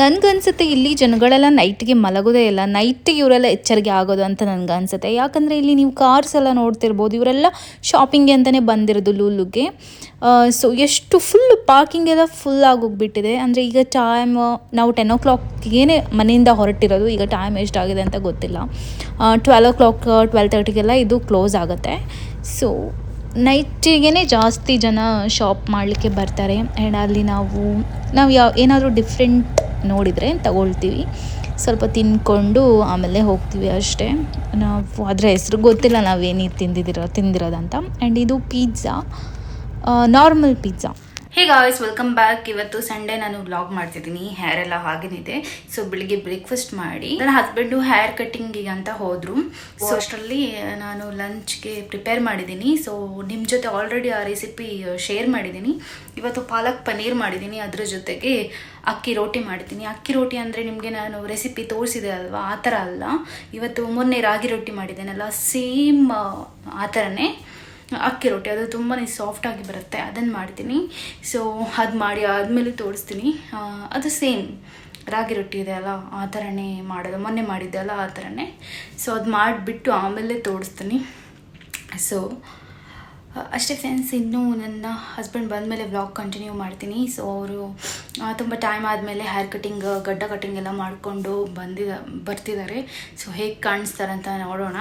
ನನಗನ್ಸುತ್ತೆ ಇಲ್ಲಿ ಜನಗಳೆಲ್ಲ ನೈಟ್ಗೆ ಮಲಗೋದೇ ಇಲ್ಲ ನೈಟಿಗೆ ಇವರೆಲ್ಲ ಎಚ್ಚರಿಕೆ ಆಗೋದು ಅಂತ ನನಗನ್ಸುತ್ತೆ. ಯಾಕಂದರೆ ಇಲ್ಲಿ ನೀವು ಕಾರ್ಸ್ ಎಲ್ಲ ನೋಡ್ತಿರ್ಬೋದು, ಇವರೆಲ್ಲ ಶಾಪಿಂಗ್ಗೆ ಅಂತಲೇ ಬಂದಿರೋದು ಲೂಲುಗೆ. ಸೊ ಎಷ್ಟು ಫುಲ್ ಪಾರ್ಕಿಂಗ್ ಎಲ್ಲ ಫುಲ್ ಆಗೋಗ್ಬಿಟ್ಟಿದೆ. ಅಂದರೆ ಈಗ ಟೈಮ್ ನಾವು 10 o'clockಗೇ ಮನೆಯಿಂದ ಹೊರಟಿರೋದು, ಈಗ ಟೈಮ್ ಎಷ್ಟಾಗಿದೆ ಅಂತ ಗೊತ್ತಿಲ್ಲ. 12 o'clock 12:30ಗೆಲ್ಲ ಇದು ಕ್ಲೋಸ್ ಆಗುತ್ತೆ. ಸೊ ನೈಟಿಗೆ ಜಾಸ್ತಿ ಜನ ಶಾಪ್ ಮಾಡಲಿಕ್ಕೆ ಬರ್ತಾರೆ. ಆ್ಯಂಡ್ ಅಲ್ಲಿ ನಾವು ಏನಾದರೂ ಡಿಫ್ರೆಂಟ್ ನೋಡಿದರೆ ತಗೊಳ್ತೀವಿ, ಸ್ವಲ್ಪ ತಿಂದ್ಕೊಂಡು ಆಮೇಲೆ ಹೋಗ್ತೀವಿ ಅಷ್ಟೇ. ನಾವು ಅದರ ಹೆಸರು ಗೊತ್ತಿಲ್ಲ ನಾವೇನು ತಿಂದಿರೋದಂತ. ಆ್ಯಂಡ್ ಇದು pizza, normal pizza. Hey guys, welcome back. ಇವತ್ತು ಸಂಡೇ ನಾನು ವ್ಲಾಗ್ ಮಾಡ್ತಿದ್ದೀನಿ. ಹೇರ್ ಎಲ್ಲ ಹಾಗೇನಿದೆ. ಸೊ ಬೆಳಿಗ್ಗೆ ಬ್ರೇಕ್ಫಾಸ್ಟ್ ಮಾಡಿ ನನ್ನ ಹಸ್ಬೆಂಡು ಹೇರ್ ಕಟ್ಟಿಂಗಿಗೆ ಅಂತ ಹೋದರು. ಸೊ ಅಷ್ಟರಲ್ಲಿ ನಾನು ಲಂಚ್ಗೆ ಪ್ರಿಪೇರ್ ಮಾಡಿದ್ದೀನಿ. ಸೊ ನಿಮ್ಮ ಜೊತೆ ಆಲ್ರೆಡಿ ಆ ರೆಸಿಪಿ ಶೇರ್ ಮಾಡಿದ್ದೀನಿ. ಇವತ್ತು ಪಾಲಕ್ ಪನ್ನೀರ್ ಮಾಡಿದ್ದೀನಿ, ಅದ್ರ ಜೊತೆಗೆ ಅಕ್ಕಿ ರೋಟಿ ಮಾಡಿದ್ದೀನಿ. ಅಕ್ಕಿ ರೋಟಿ ಅಂದರೆ ನಿಮಗೆ ನಾನು ರೆಸಿಪಿ ತೋರಿಸಿದೆ ಅಲ್ವಾ, ಆ ಥರ ಅಲ್ಲ. ಇವತ್ತು ಮೊನ್ನೆ ರಾಗಿ ರೊಟ್ಟಿ ಮಾಡಿದ್ದೇನಲ್ಲ, ಸೇಮ್ ಆ ಥರನೇ ಅಕ್ಕಿ ರೊಟ್ಟಿ. ಅದು ತುಂಬಾ ಸಾಫ್ಟಾಗಿ ಬರುತ್ತೆ, ಅದನ್ನು ಮಾಡ್ತೀನಿ. ಸೊ ಅದು ಮಾಡಿ ಆದಮೇಲೆ ತೋರಿಸ್ತೀನಿ. ಅದು ಸೇಮ್ ರಾಗಿ ರೊಟ್ಟಿ ಇದೆ ಅಲ್ಲ, ಆ ಥರನೇ ಮಾಡೋದು. ಮೊನ್ನೆ ಮಾಡಿದ್ದೆ ಅಲ್ಲ, ಆ ಥರನೇ. ಸೊ ಅದು ಮಾಡಿಬಿಟ್ಟು ಆಮೇಲೆ ತೋರಿಸ್ತೀನಿ. ಸೊ ಅಷ್ಟೇ ಫ್ರೆಂಡ್ಸ್, ಇನ್ನೂ ನನ್ನ ಹಸ್ಬೆಂಡ್ ಬಂದಮೇಲೆ ವ್ಲಾಗ್ ಕಂಟಿನ್ಯೂ ಮಾಡ್ತೀನಿ. ಸೊ ಅವರು ತುಂಬ ಟೈಮ್ ಆದಮೇಲೆ ಹೇರ್ ಕಟ್ಟಿಂಗ್, ಗಡ್ಡ ಕಟ್ಟಿಂಗ್ ಎಲ್ಲ ಮಾಡಿಕೊಂಡು ಬರ್ತಿದ್ದಾರೆ. ಸೊ ಹೇಗೆ ಕಾಣಿಸ್ತಾರೆ ಅಂತ ನೋಡೋಣ.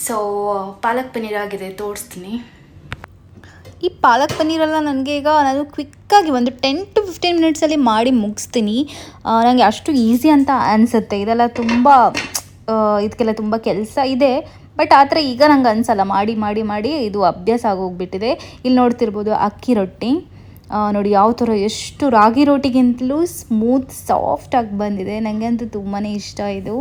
ಸೊ ಪಾಲಕ್ ಪನ್ನೀರ್ ಆಗಿದೆ, ತೋರಿಸ್ತೀನಿ. ಈ ಪಾಲಕ್ ಪನ್ನೀರೆಲ್ಲ ನನಗೆ ಈಗ ನಾನು ಕ್ವಿಕ್ಕಾಗಿ ಒಂದು 10 to 15 ಮಿನಿಟ್ಸಲ್ಲಿ ಮಾಡಿ ಮುಗಿಸ್ತೀನಿ. ನನಗೆ ಅಷ್ಟು ಈಸಿ ಅಂತ ಅನಿಸುತ್ತೆ. ಇದೆಲ್ಲ ತುಂಬ ಇದಕ್ಕೆಲ್ಲ ತುಂಬ ಕೆಲಸ ಇದೆ, ಬಟ್ ಆ ಥರ ಈಗ ನಂಗೆ ಅನಿಸಲ್ಲ. ಮಾಡಿ ಮಾಡಿ ಮಾಡಿ ಇದು ಅಭ್ಯಾಸ ಆಗೋಗ್ಬಿಟ್ಟಿದೆ. ಇಲ್ಲಿ ನೋಡ್ತಿರ್ಬೋದು ಅಕ್ಕಿ ರೊಟ್ಟಿ ನೋಡಿ ಯಾವ ಥರ, ಎಷ್ಟು ರಾಗಿ ರೊಟ್ಟಿಗಿಂತಲೂ ಸ್ಮೂತ್ ಸಾಫ್ಟಾಗಿ ಬಂದಿದೆ. ನನಗೆ ಅಂತೂ ತುಂಬಾ ಇಷ್ಟ ಇದು.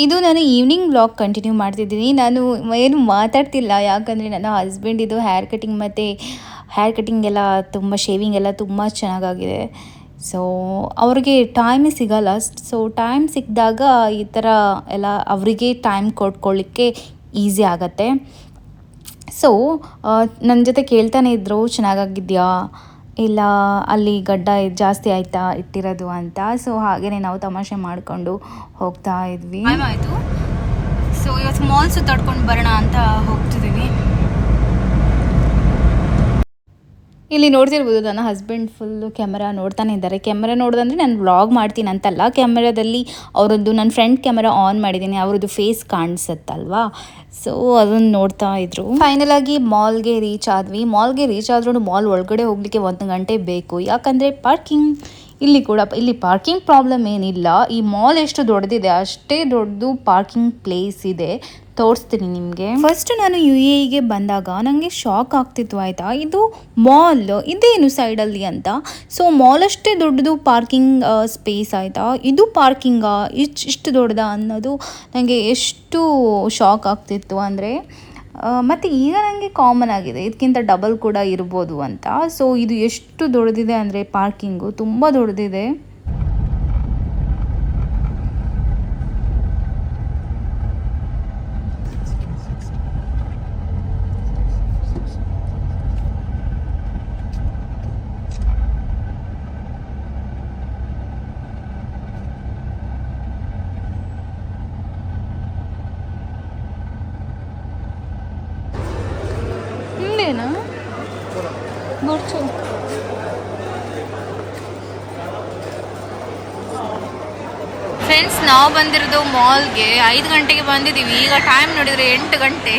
ಇದು ನಾನು ಈವ್ನಿಂಗ್ ವ್ಲಾಗ್ ಕಂಟಿನ್ಯೂ ಮಾಡ್ತಿದ್ದೀನಿ. ನಾನು ಏನು ಮಾತಾಡ್ತಿಲ್ಲ, ಯಾಕಂದರೆ ನನ್ನ ಹಸ್ಬೆಂಡ್ ಇದು ಹೇರ್ ಕಟ್ಟಿಂಗ್ ಮತ್ತು ಹೇರ್ ಕಟ್ಟಿಂಗ್ ಎಲ್ಲ ತುಂಬ, ಶೇವಿಂಗ್ ಎಲ್ಲ ತುಂಬ ಚೆನ್ನಾಗಾಗಿದೆ. ಸೊ ಅವ್ರಿಗೆ ಟೈಮೇ ಸಿಗಲ್ಲ. ಸೊ ಟೈಮ್ ಸಿಕ್ಕಿದಾಗ ಈ ಥರ ಎಲ್ಲ ಅವರಿಗೆ ಟೈಮ್ ಕೊಟ್ಕೊಳ್ಳಿಕ್ಕೆ ಈಸಿ ಆಗುತ್ತೆ. ಸೊ ನನ್ನ ಜೊತೆ ಕೇಳ್ತಾನೆ ಇದ್ದರು, ಚೆನ್ನಾಗಾಗಿದೆಯಾ ಇಲ್ಲ ಅಲ್ಲಿ ಗಡ್ಡ ಜಾಸ್ತಿ ಆಯಿತಾ ಇಟ್ಟಿರೋದು ಅಂತ. ಸೊ ಹಾಗೆಯೇ ನಾವು ತಮಾಷೆ ಮಾಡಿಕೊಂಡು ಹೋಗ್ತಾ ಇದ್ವಿ. ಆಯಿತು. ಸೊ ಇವತ್ತು ಮಾಲ್ ಸುತ್ತಾಡ್ಕೊಂಡು ಬರೋಣ ಅಂತ ಹೋಗ್ತಿದ್ದೀವಿ. ಇಲ್ಲಿ ನೋಡ್ತಿರ್ಬೋದು ನನ್ನ ಹಸ್ಬೆಂಡ್ ಫುಲ್ಲು ಕ್ಯಾಮರಾ ನೋಡ್ತಾನೆ ಇದ್ದಾರೆ. ಕ್ಯಾಮರಾ ನೋಡೋದಂದರೆ ನಾನು ವ್ಲಾಗ್ ಮಾಡ್ತೀನಿ ಅಂತಲ್ಲ, ಕ್ಯಾಮರಾದಲ್ಲಿ ಅವರದ್ದು ನನ್ನ ಫ್ರಂಟ್ ಕ್ಯಾಮರಾ ಆನ್ ಮಾಡಿದ್ದೀನಿ, ಅವ್ರದ್ದು ಫೇಸ್ ಕಾಣಿಸುತ್ತಲ್ವಾ. ಸೊ ಅದನ್ನು ನೋಡ್ತಾ ಇದ್ರು. ಫೈನಲಾಗಿ ಮಾಲ್ಗೆ ರೀಚ್ ಆದ್ವಿ. ಮಾಲ್ಗೆ ರೀಚ್ ಆದ್ರೂ ಮಾಲ್ ಒಳಗಡೆ ಹೋಗಲಿಕ್ಕೆ 1 ಗಂಟೆ ಬೇಕು, ಯಾಕಂದರೆ ಪಾರ್ಕಿಂಗ್ ಇಲ್ಲಿ ಪಾರ್ಕಿಂಗ್ ಪ್ರಾಬ್ಲಮ್ ಏನಿಲ್ಲ. ಈ ಮಾಲ್ ಎಷ್ಟು ದೊಡ್ಡದಿದೆ ಅಷ್ಟೇ ದೊಡ್ಡದು ಪಾರ್ಕಿಂಗ್ ಪ್ಲೇಸ್ ಇದೆ, ತೋರಿಸ್ತೀನಿ ನಿಮಗೆ. ಫಸ್ಟ್ ನಾನು UAEಗೆ ಬಂದಾಗ ನನಗೆ ಶಾಕ್ ಆಗ್ತಿತ್ತು, ಆಯಿತಾ. ಇದು ಮಾಲ್ ಇದೇನು ಸೈಡಲ್ಲಿ ಅಂತ. ಸೊ ಮಾಲ್ ಅಷ್ಟೇ ದೊಡ್ಡದು ಪಾರ್ಕಿಂಗ್ ಸ್ಪೇಸ್, ಆಯಿತಾ. ಇದು ಪಾರ್ಕಿಂಗಾ ಇಷ್ಟು ದೊಡ್ಡದಾ ಅನ್ನೋದು ನನಗೆ ಎಷ್ಟು ಶಾಕ್ ಆಗ್ತಿತ್ತು ಅಂದರೆ. ಮತ್ತು ಈಗ ನನಗೆ ಕಾಮನ್ ಆಗಿದೆ, ಇದಕ್ಕಿಂತ ಡಬಲ್ ಕೂಡ ಇರ್ಬೋದು ಅಂತ. ಸೊ ಇದು ಎಷ್ಟು ದೊಡ್ಡದಿದೆ ಅಂದರೆ ಪಾರ್ಕಿಂಗು ತುಂಬ ದೊಡ್ಡದಿದೆ. ಹಿಂದೇನಾ ಬರ್ಚು. ಫ್ರೆಂಡ್ಸ್, ನಾವು ಬಂದಿರೋದು ಮಾಲ್ಗೆ 5 ಗಂಟೆಗೆ ಬಂದಿದ್ದೀವಿ. ಈಗ ಟೈಮ್ ನೋಡಿದರೆ 8 ಗಂಟೆ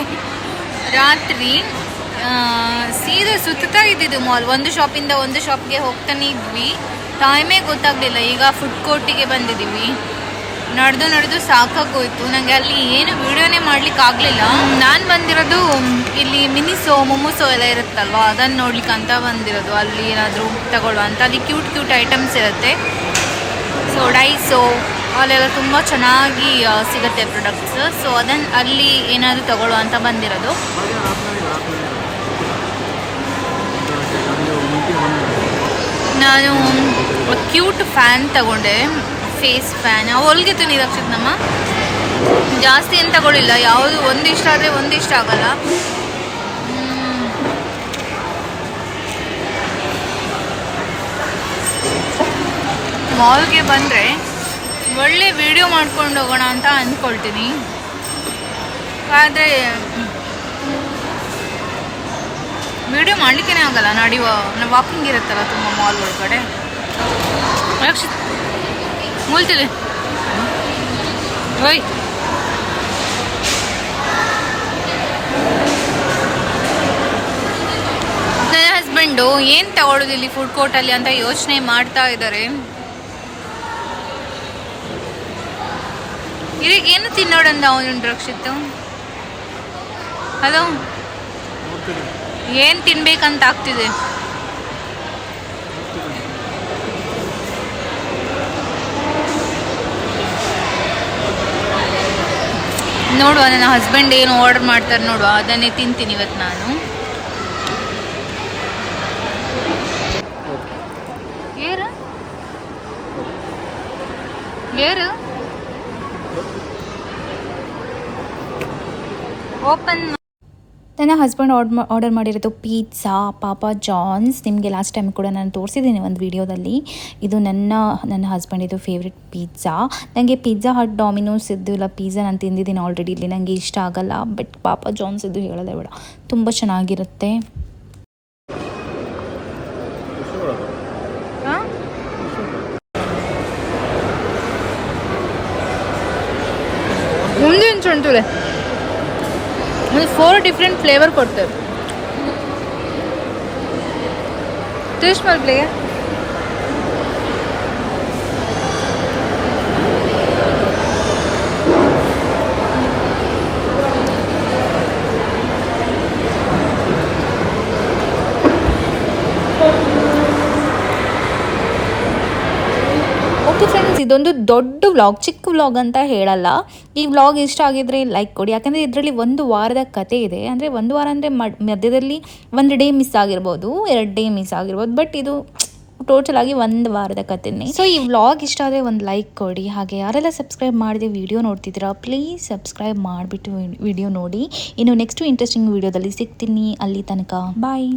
ರಾತ್ರಿ. ಸೀದಾ ಸುತ್ತಾ ಇದ್ದಿದ್ದು ಮಾಲ್, ಒಂದು ಶಾಪಿಂದ ಒಂದು ಶಾಪ್ಗೆ ಹೋಗ್ತಾನೆ ಇದ್ವಿ. ಟೈಮೇ ಗೊತ್ತಾಗಲಿಲ್ಲ. ಈಗ ಫುಡ್ ಕೋರ್ಟಿಗೆ ಬಂದಿದ್ದೀವಿ. ನಡೆದು ಸಾಕಾಗೋಯ್ತು. ನನಗೆ ಅಲ್ಲಿ ಏನು ವಿಡಿಯೋನೇ ಮಾಡ್ಲಿಕ್ಕೆ ಆಗಲಿಲ್ಲ. ನಾನು ಬಂದಿರೋದು ಇಲ್ಲಿ ಮಿನಿಸೋ ಮೊಮೋಸೋ ಎಲ್ಲ ಇರುತ್ತಲ್ವ, ಅದನ್ನು ನೋಡ್ಲಿಕ್ಕೆ ಅಂತ ಬಂದಿರೋದು. ಅಲ್ಲಿ ಏನಾದರೂ ತಗೊಳ್ಳುವ ಅಂತ. ಅಲ್ಲಿ ಕ್ಯೂಟ್ ಐಟಮ್ಸ್ ಇರುತ್ತೆ. ಸೊ ಡೈಸೋ ಅಲ್ಲೆಲ್ಲ ತುಂಬ ಚೆನ್ನಾಗಿ ಸಿಗುತ್ತೆ ಪ್ರಾಡಕ್ಟ್ಸ್. ಸೊ ಅದನ್ನು ಅಲ್ಲಿ ಏನಾದರೂ ತಗೊಳ್ಳುವ ಅಂತ ಬಂದಿರೋದು. ನಾನು ಕ್ಯೂಟ್ ಫ್ಯಾನ್ ತಗೊಂಡೆ, ಫೇಸ್ ಫ್ಯಾನ್. ಹೊಲ್ಗೆ ತಿನ್ನಿ ರಕ್ಷಿತ್ ನಮ್ಮ ಜಾಸ್ತಿ ಏನು ತಗೊಳ್ಳಿಲ್ಲ. ಯಾವುದು ಒಂದು ಇಷ್ಟ ಆದರೆ ಒಂದು ಇಷ್ಟ ಆಗಲ್ಲ. ಮಾಲ್ಗೆ ಬಂದರೆ ಒಳ್ಳೆ ವಿಡಿಯೋ ಮಾಡ್ಕೊಂಡು ಹೋಗೋಣ ಅಂತ ಅಂದ್ಕೊಳ್ತೀನಿ. ಆದರೆ ವಿಡಿಯೋ ಮಾಡಲಿಕ್ಕೇ ಆಗಲ್ಲ. ವಾಕಿಂಗ್ ಇರುತ್ತಲ್ಲ ತುಂಬ ಮಾಲ್ ಒಳಗಡೆ. ರಕ್ಷಿತ್ ಮೂಲ್ತಿಲಿ ಓಯ್, ನನ್ನ ಹಸ್ಬೆಂಡು ಏನು ತಗೊಳ್ಳೋದು ಇಲ್ಲಿ ಫುಡ್ ಕೋರ್ಟಲ್ಲಿ ಅಂತ ಯೋಚನೆ ಮಾಡ್ತಾ ಇದ್ದಾರೆ. ಇದಕ್ಕೆ ಏನು ತಿನ್ನೋಡಂದ ಅವನುಂಟು ರಕ್ಷಿತ್? ಹಲೋ, ಏನು ತಿನ್ಬೇಕಂತ ಆಗ್ತಿದೆ? ನೋಡುವ, ನನ್ನ ಹಸ್ಬೆಂಡ್ ಏನು ಆರ್ಡರ್ ಮಾಡ್ತಾರೆ ನೋಡುವ, ಅದನ್ನೇ ತಿಂತೀನಿ ಇವತ್ತು ನಾನು. ಏರು ಓಪನ್. ನನ್ನ ಹಸ್ಬೆಂಡ್ ಆರ್ಡರ್ ಮಾಡಿರೋದು ಪಿಜ್ಜಾ ಪಾಪಾ ಜಾನ್ಸ್. ನಿಮಗೆ ಲಾಸ್ಟ್ ಟೈಮ್ ಕೂಡ ನಾನು ತೋರಿಸಿದ್ದೀನಿ ಒಂದು ವಿಡಿಯೋದಲ್ಲಿ. ಇದು ನನ್ನ ಹಸ್ಬೆಂಡಿದು ಫೇವ್ರೆಟ್ ಪಿಜ್ಜಾ. ನನಗೆ ಪಿಜ್ಜಾ ಹಟ್, ಡಾಮಿನೋಸ್ ಇದ್ದು ಇಲ್ಲ ಪಿಜ್ಜಾ ನಾನು ತಿಂದಿದ್ದೀನಿ ಆಲ್ರೆಡಿ. ಇಲ್ಲಿ ನನಗೆ ಇಷ್ಟ ಆಗಲ್ಲ. ಬಟ್ ಪಾಪಾ ಜಾನ್ಸ್ ಇದು ಹೇಳೋದೇ ಬೇಡ, ತುಂಬ ಚೆನ್ನಾಗಿರುತ್ತೆ. ಮುಂದೆ ಉಂಟುಲೆ ಒಂದು 4 ಡಿಫ್ರೆಂಟ್ ಫ್ಲೇವರ್ ಕೊಡ್ತೇವೆ. ಟೇಸ್ಟ್ ಮಾಡ್ಲಿಕ್ಕೆ ಓಕೆ ಫ್ರೆಂಡ್ಸ್, ಇದೊಂದು ದೊಡ್ಡ ವ್ಲಾಗ್, ಚಿಕ್ಕ ವ್ಲಾಗ್ ಅಂತ ಹೇಳಲ್ಲ. ಈ ವ್ಲಾಗ್ ಇಷ್ಟ ಆಗಿದ್ರೆ ಲೈಕ್ ಕೊಡಿ. ಯಾಕಂದರೆ ಇದರಲ್ಲಿ 1 ವಾರದ ಕತೆ ಇದೆ. ಅಂದರೆ 1 ವಾರ ಅಂದರೆ ಮಧ್ಯದಲ್ಲಿ 1 ಡೇ ಮಿಸ್ ಆಗಿರ್ಬೋದು, 2 ಡೇ ಮಿಸ್ ಆಗಿರ್ಬೋದು. ಬಟ್ ಇದು ಟೋಟಲ್ ಆಗಿ 1 ವಾರದ ಕತೆನೇ. ಸೊ ಈ ವ್ಲಾಗ್ ಇಷ್ಟ ಆದರೆ ಒಂದು ಲೈಕ್ ಕೊಡಿ. ಹಾಗೆ ಯಾರೆಲ್ಲ ಸಬ್ಸ್ಕ್ರೈಬ್ ಮಾಡಿದೆ ವಿಡಿಯೋ ನೋಡ್ತಿದ್ದೀರಾ, ಪ್ಲೀಸ್ ಸಬ್ಸ್ಕ್ರೈಬ್ ಮಾಡಿಬಿಟ್ಟು ವಿಡಿಯೋ ನೋಡಿ. ಇನ್ನು ನೆಕ್ಸ್ಟ್ ಇಂಟ್ರೆಸ್ಟಿಂಗ್ ವಿಡಿಯೋದಲ್ಲಿ ಸಿಗ್ತೀನಿ. ಅಲ್ಲಿ ತನಕ ಬಾಯ್.